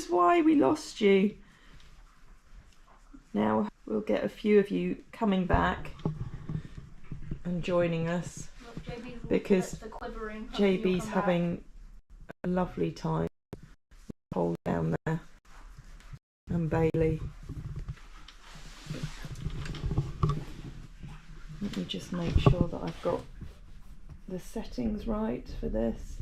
is why we lost you. Now we'll get a few of you coming back and joining us, because JB's having a lovely time. Paul down there and Bailey. Let me just make sure that I've got the settings right for this.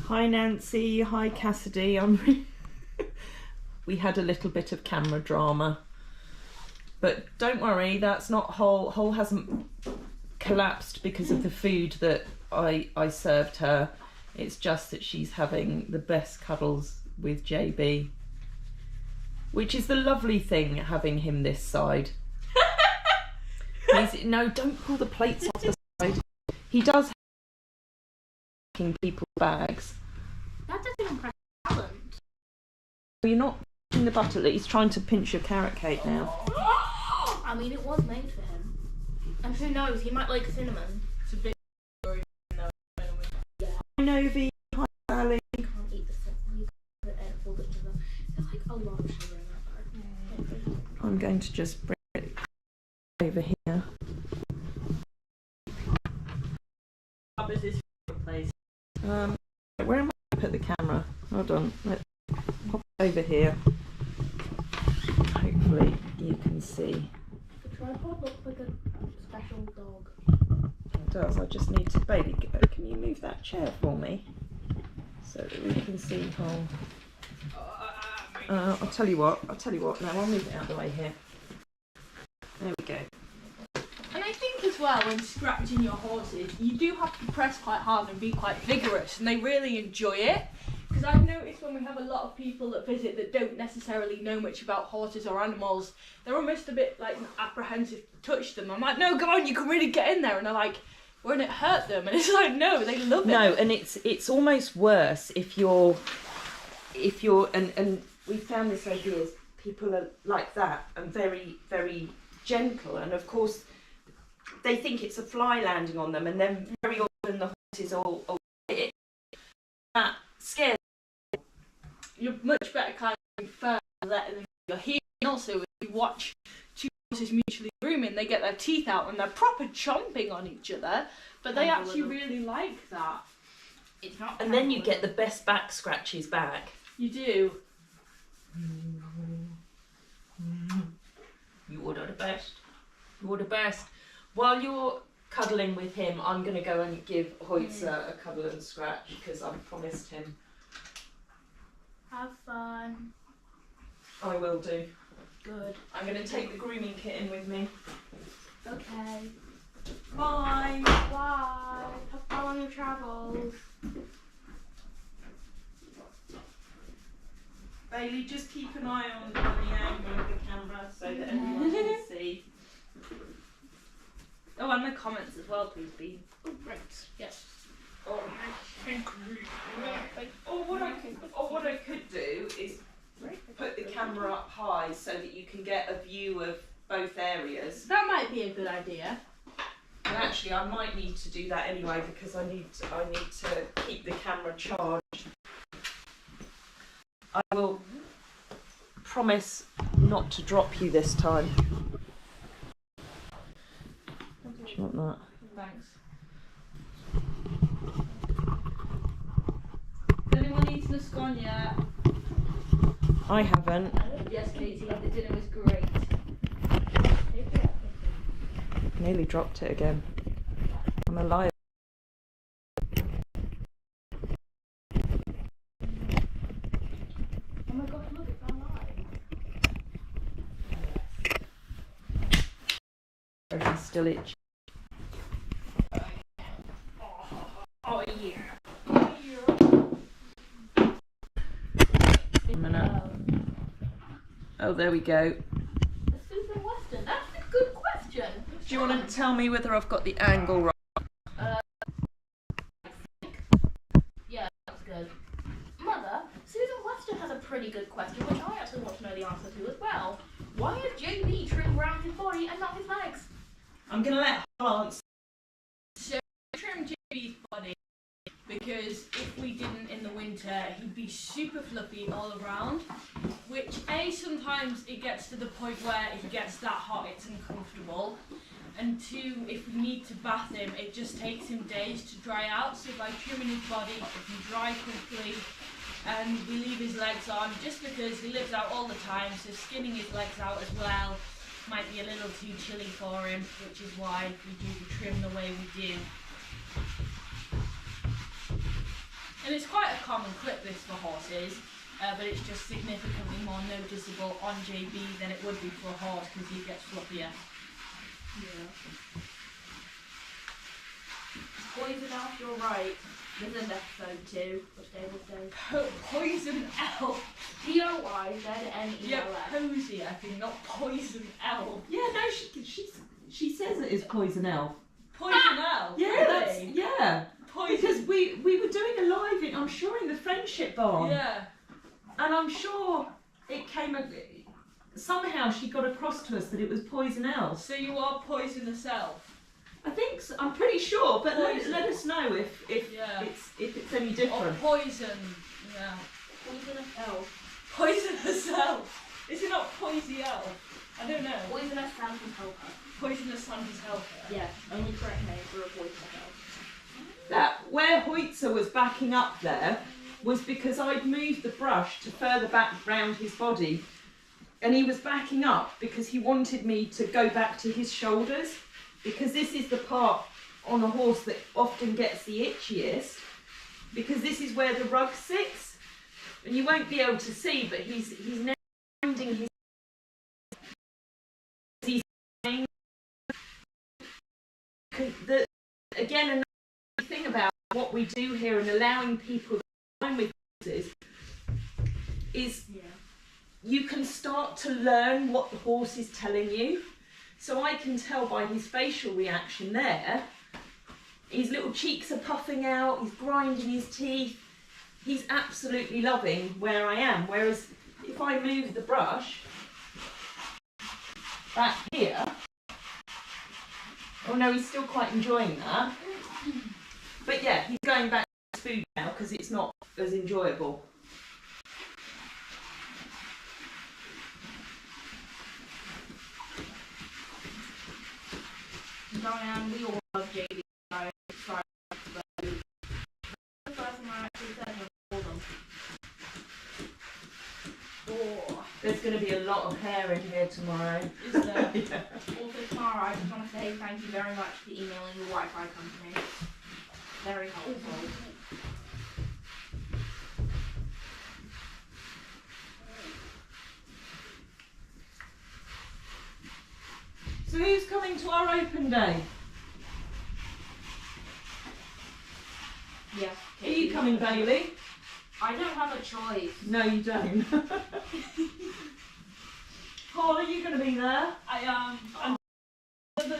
Hi Nancy, hi Cassidy. We had a little bit of camera drama, but don't worry, that's not Hole hasn't collapsed because of the food that I served her. It's just that she's having the best cuddles with JB, which is the lovely thing, having him this side. No, don't pull the plates off the side. He does people's bags. That doesn't impress talent. You're not pinching the butter. He's trying to pinch your carrot cake now. I mean, it was made for him. And who knows, he might like cinnamon. It's a bit gory. Yeah. Hi Novi, hi Sally. You can't eat the cinnamon. You can't put it and fold it together. There's like a lot of sugar in that bag. I'm going to just bring it over here. Pub is his favourite place. Where am I going to put the camera? Hold on, let's pop it over here. Hopefully you can see. The tripod looks like a special dog. It does. I just need to, Bailey, can you move that chair for me so that we can see Hole? I'll tell you what. Now I'll move it out of the way here. There we go. And I think as well, when scratching your horses, you do have to press quite hard and be quite vigorous, and they really enjoy it. Because I've noticed when we have a lot of people that visit that don't necessarily know much about horses or animals, they're almost a bit like apprehensive to touch them. I'm like, no, come on, you can really get in there. And they're like, won't it hurt them? And it's like, no, they love it. No, and it's almost worse if you're and we found this over years, people are like that and very, very gentle, and of course they think it's a fly landing on them, and then very often the horse is all that scares them. You're much better kind of first letting them you're here. And also, if you watch two horses mutually grooming, they get their teeth out and they're proper chomping on each other, but they actually really like that. It's not. And then you get the best back scratches back. You do. You order the best. You order best. While you're cuddling with him, I'm going to go and give Hoitze a cuddle and scratch because I've promised him. Have fun. I will do. Good. I'm going to take the grooming kit in with me. Okay. Bye. Bye. Have fun on your travels. Bailey, just keep an eye on the angle of the camera so that everyone can see. Oh, and the comments as well, please, Bean. Oh, right. Yes. Or what I could do is put the camera up high so that you can get a view of both areas. That might be a good idea. And actually, I might need to do that anyway because I need to keep the camera charged. I will promise not to drop you this time. Do you want that? Thanks. Has anyone eaten a scone yet? I haven't. Yes, Katie, the dinner was great. Nearly dropped it again. I'm a liar. Oh my god, look, it's alive. He's still itchy. Oh yeah. A minute. Oh, there we go. The Susan Western. That's a good question. Do you want to tell me whether I've got the angle right? Yeah, that's good. Mother, Susan Western has a pretty good question, which I actually want to know the answer to as well. Why is JB trimmed around his body and not his legs? I'm going to let Hal answer. So, trim JB's body because if we didn't in the winter, he'd be super fluffy all around, which A, sometimes it gets to the point where if it gets that hot, it's uncomfortable. And two, if we need to bath him, it just takes him days to dry out. So by trimming his body, it can dry quickly. And we leave his legs on just because he lives out all the time, so skinning his legs out as well might be a little too chilly for him, which is why we do the trim the way we do. And it's quite a common clip this for horses, but it's just significantly more noticeable on JB than it would be for a horse because he gets fluffier. Yeah. Poison Elf, you're right. This is episode 2 of Stable Days. Poison Elf. P-O-I-Z-N-E-L-F. Yeah, Posy, I think, not Poison Elf. Yeah, no, she says it is Poison Elf. Poison Elf? Yeah, really? yeah. Poison. Because we were doing a live, I'm sure, in the Friendship Barn. Yeah. And I'm sure it came, somehow she got across to us that it was Poison Elf. So you are Poisonous Elf? I think so, I'm pretty sure, but let us know if yeah. it's any different. Or Poison, yeah. Poisonous Elf. Poisonous Elf. Is it not Poisy Elf? I don't know. Poisonous Santa's helper. Poisonous Santa's helper. Yeah, only correct name for a poisonous elf. That where Hoitze was backing up there was because I'd moved the brush to further back round his body, and he was backing up because he wanted me to go back to his shoulders, because this is the part on a horse that often gets the itchiest, because this is where the rug sits, and you won't be able to see, but he's now rounding his again, another thing about what we do here and allowing people time with horses is you can start to learn what the horse is telling you. So I can tell by his facial reaction there, his little cheeks are puffing out, he's grinding his teeth, he's absolutely loving where I am. Whereas if I move the brush back here, oh no, he's still quite enjoying that. But yeah, he's going back to his food now because it's not as enjoyable. Diane, we all love JB. The first time I actually said him for them. Oh, There's going to be a lot of hair in here tomorrow. is there? Yeah. Also, Tara, I just want to say thank you very much for emailing the Wi-Fi company. Very helpful. So who's coming to our open day? Yes. Are you coming, Bailey? I don't have a choice. No, you don't. Paul, are you going to be there? I am. I'm the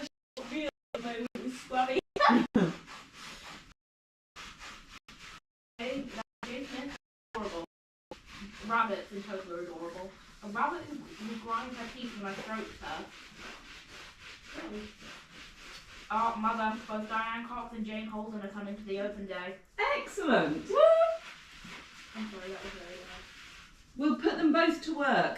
real moment with Squabby. Adorable. Rabbits in total are adorable. A rabbit who grinds her teeth when I stroked her. Oh, Mother, both Diane Cox and Jane Holden are coming to the open day. Excellent. Woo! I'm sorry, that was very loud. We'll put them both to work.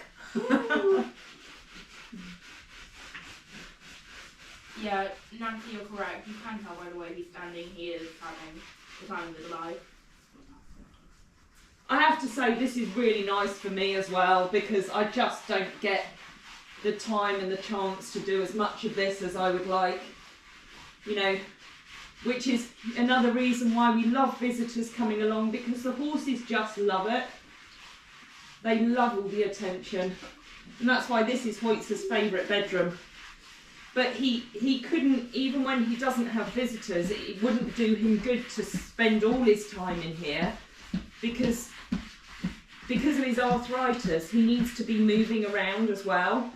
Yeah, Nancy, you're correct. You can tell by the way he's standing, he is having the time of his life. I have to say this is really nice for me as well, because I just don't get the time and the chance to do as much of this as I would like, you know, which is another reason why we love visitors coming along, because the horses just love it. They love all the attention, and that's why this is Hoitze's favourite bedroom. But he couldn't, even when he doesn't have visitors, it wouldn't do him good to spend all his time in here, because because of his arthritis, he needs to be moving around as well,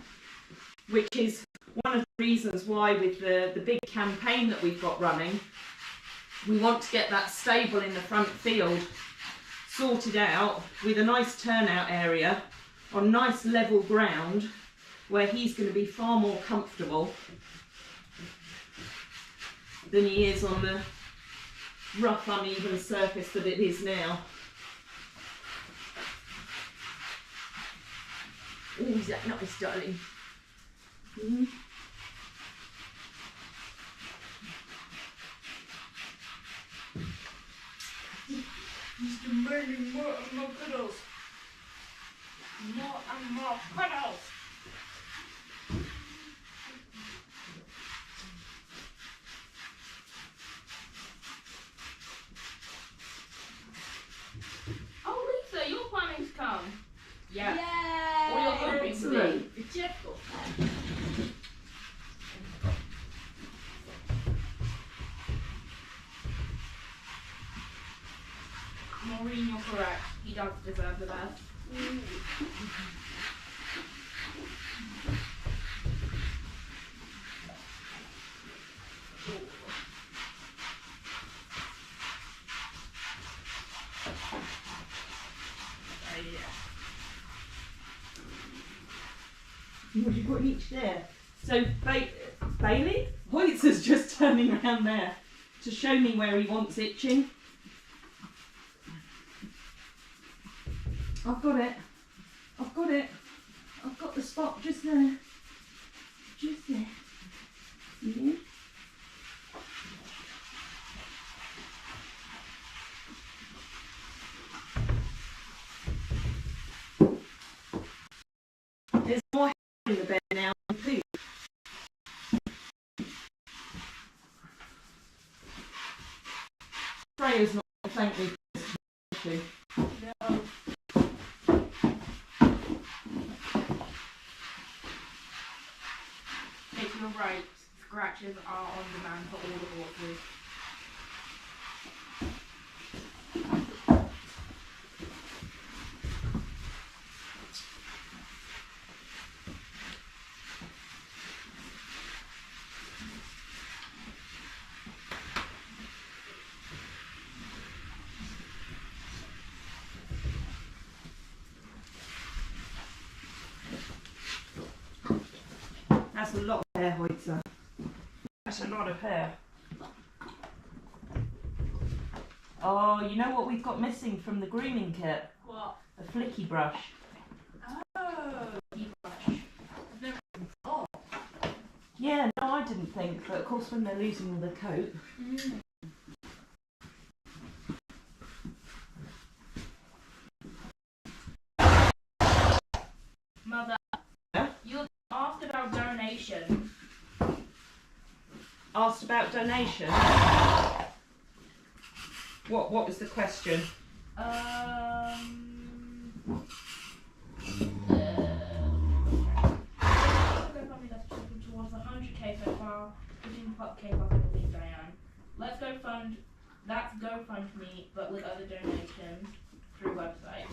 which is one of the reasons why with the big campaign that we've got running, we want to get that stable in the front field sorted out with a nice turnout area on nice level ground where he's going to be far more comfortable than he is on the rough, uneven surface that it is now. Oh, is that nice, darling? Mm-hmm. He's demanding more and more cuddles. More and more cuddles. Oh, Lisa, you're planning to come. Yeah. Yay! Or you're hoping to be. It's difficult. Maureen, you're correct. He does deserve the best. What have you got each there? So Bailey Hoitze's just turning around there to show me where he wants itching. I've got it. I've got it. I've got the spot just there. Just there. Yeah. There's more hair in the bed now than poop. Freya's not going to thank me for this. No. You're right. Scratches are on demand for all the horses. That's a lot of hair, Hoitze. That's a lot of hair. Oh, you know what we've got missing from the grooming kit? What? A flicky brush. Oh, Yeah, no, I didn't think, but of course when they're losing all the coat. Mother, Yeah? you asked about donation. Asked about donation. What was the question? GoFundMe that's talking towards 100k so far. 15k bucks, I believe, Diane. Let's go fund. That's GoFundMe, but with other donations through website.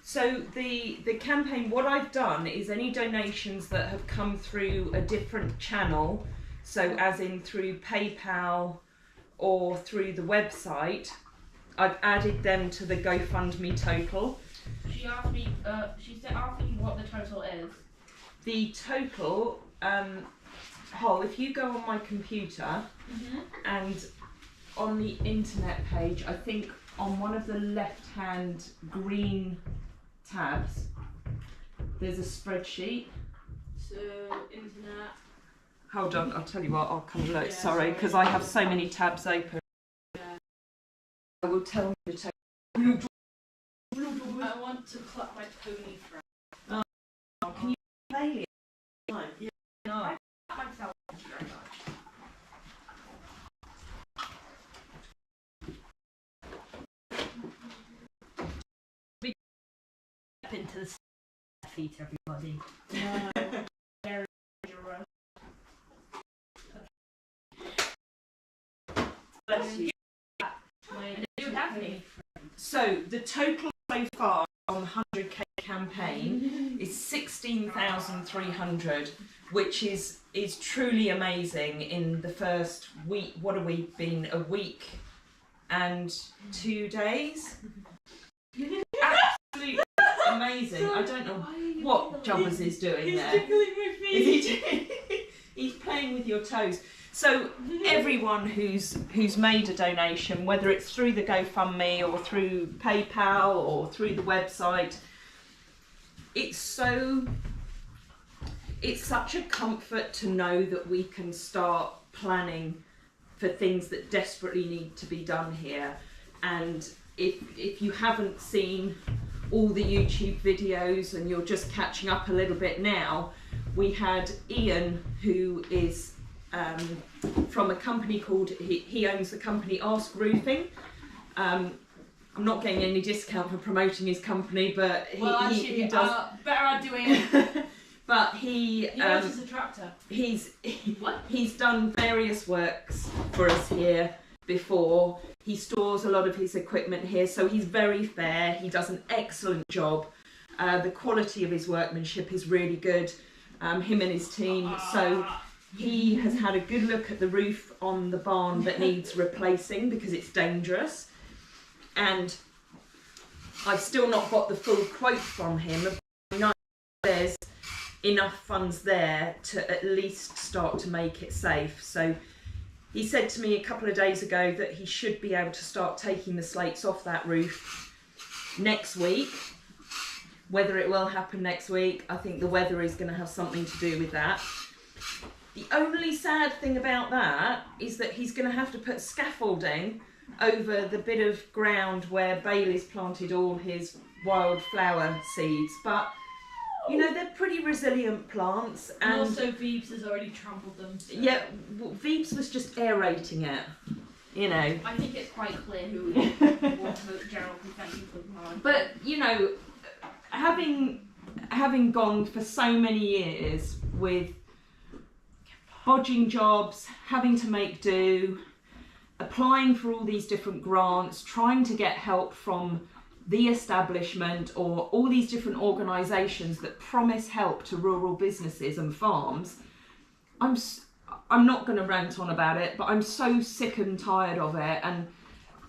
So the campaign, what I've done is any donations that have come through a different channel, so as in through PayPal or through the website, I've added them to the GoFundMe total. She asked me, she said asking what the total is. The total, Hol, if you go on my computer and on the internet page, I think on one of the left-hand green tabs, there's a spreadsheet. So, internet. Hold on, I'll tell you what, I'll come look. Yeah, sorry, because I have so many tabs open. Yeah. I will tell you to take. I want to cluck my pony throat. Oh, can you play it? Yeah. No. Myself, thank you very much. Into the feet, everybody. No. Very dangerous. Bless you. You have me. So the total so far on the 100k campaign is 16,300, which is truly amazing in the first week. What have we been? A week and 2 days? Absolutely amazing. I don't know what Jobbers is doing there. He's tickling my feet. Is he? He's playing with your toes. So everyone who's made a donation, whether it's through the GoFundMe or through PayPal or through the website, it's such a comfort to know that we can start planning for things that desperately need to be done here. And if you haven't seen all the YouTube videos and you're just catching up a little bit now, we had Ian, who is from a company called, he owns the company Ask Roofing. I'm not getting any discount for promoting his company, but he does. Better at doing it. But he knows it's a tractor. He's done various works for us here before. He stores a lot of his equipment here, so he's very fair. He does an excellent job. The quality of his workmanship is really good. Him and his team. So he has had a good look at the roof on the barn that needs replacing because it's dangerous. And I've still not got the full quote from him. I know there's enough funds there to at least start to make it safe. So he said to me a couple of days ago that he should be able to start taking the slates off that roof next week. Whether it will happen next week, I think the weather is going to have something to do with that. The only sad thing about that is that he's going to have to put scaffolding over the bit of ground where Bailey's planted all his wildflower seeds. But, you know, they're pretty resilient plants. And also Veebs has already trampled them. So. Yeah, well, Veebs was just aerating it, you know. I think it's quite clear who will vote general consensus for the barn. But, you know, having gone for so many years with bodging jobs, having to make do, applying for all these different grants, trying to get help from the establishment or all these different organisations that promise help to rural businesses and farms, I'm not going to rant on about it, but I'm so sick and tired of it. And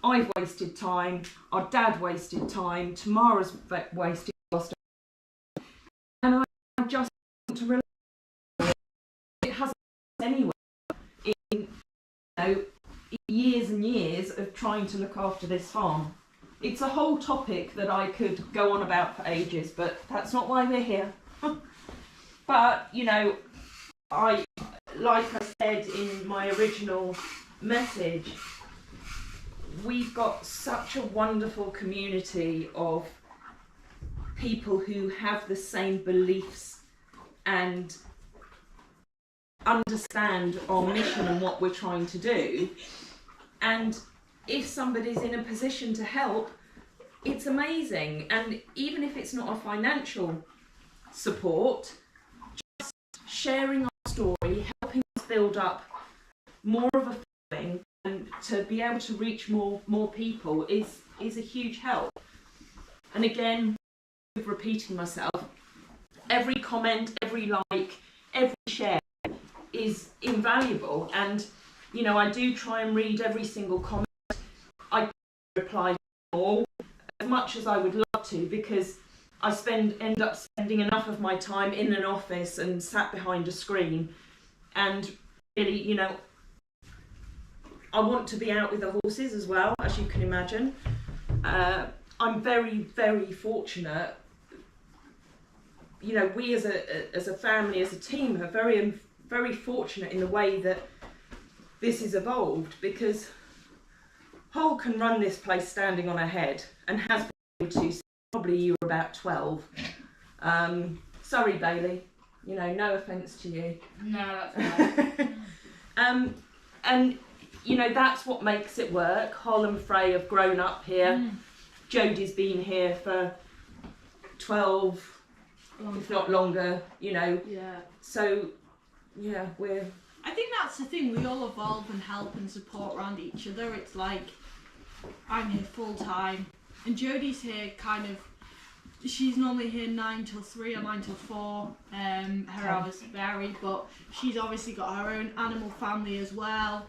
I've wasted time, our dad wasted time, Tamara's wasted time, and I just want to relax. It hasn't anywhere in, years and years of trying to look after this farm. It's a whole topic that I could go on about for ages, but that's not why we're here. But, you know, like I said in my original message, we've got such a wonderful community of people who have the same beliefs and understand our mission and what we're trying to do. And if somebody's in a position to help, it's amazing. And even if it's not a financial support, just sharing our story, helping us build up more of a following and to be able to reach more people is a huge help. And again, repeating myself, every comment, every like, every share is invaluable. And you know, I do try and read every single comment. I reply to all as much as I would love to, because I end up spending enough of my time in an office and sat behind a screen. And really, you know, I want to be out with the horses as well, as you can imagine. I'm very, very fortunate. You know, we as a family, as a team, are very, very fortunate in the way that this has evolved, because Hull can run this place standing on her head and has been able to since probably you were about 12. Sorry, Bailey. You know, no offence to you. No, that's fine. And you know, that's what makes it work. Hull and Frey have grown up here. Jodie's been here for 12, if not longer, you know. Yeah. So, yeah, I think that's the thing, we all evolve and help and support around each other. It's like, I'm here full time, And Jodie's here kind of. She's normally here 9 till 3 or 9 till 4. Her hours vary, but she's obviously got her own animal family as well.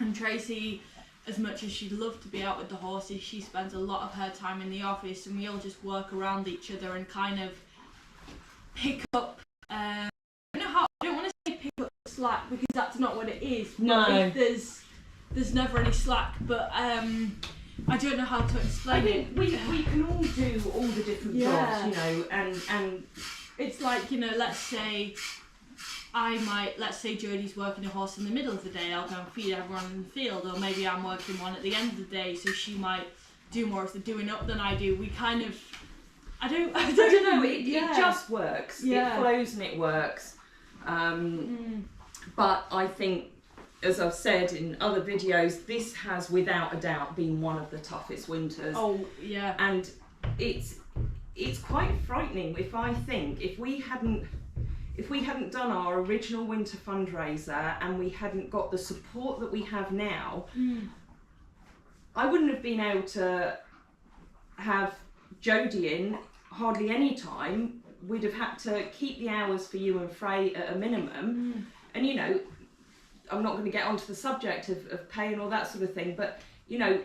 And Tracey, as much as she'd love to be out with the horses, she spends a lot of her time in the office, and we all just work around each other and kind of pick up. I don't want to say pick up slack, because that's not what it is. No. There's never any slack, but I don't know how to explain it. We can all do all the different jobs, you know, and it's like, you know, let's say Jodie's working a horse in the middle of the day, I'll go and feed everyone in the field, or maybe I'm working one at the end of the day, so she might do more of the doing up than I do. We kind of, I don't know, it just works. Yeah. It flows and it works. But I think, as I've said in other videos, this has without a doubt been one of the toughest winters. Oh, yeah. And it's quite frightening if we hadn't done our original winter fundraiser and we hadn't got the support that we have now, I wouldn't have been able to have Jodie in hardly any time. We'd have had to keep the hours for you and Frey at a minimum. And, you know, I'm not going to get onto the subject of pay and all that sort of thing, but, you know,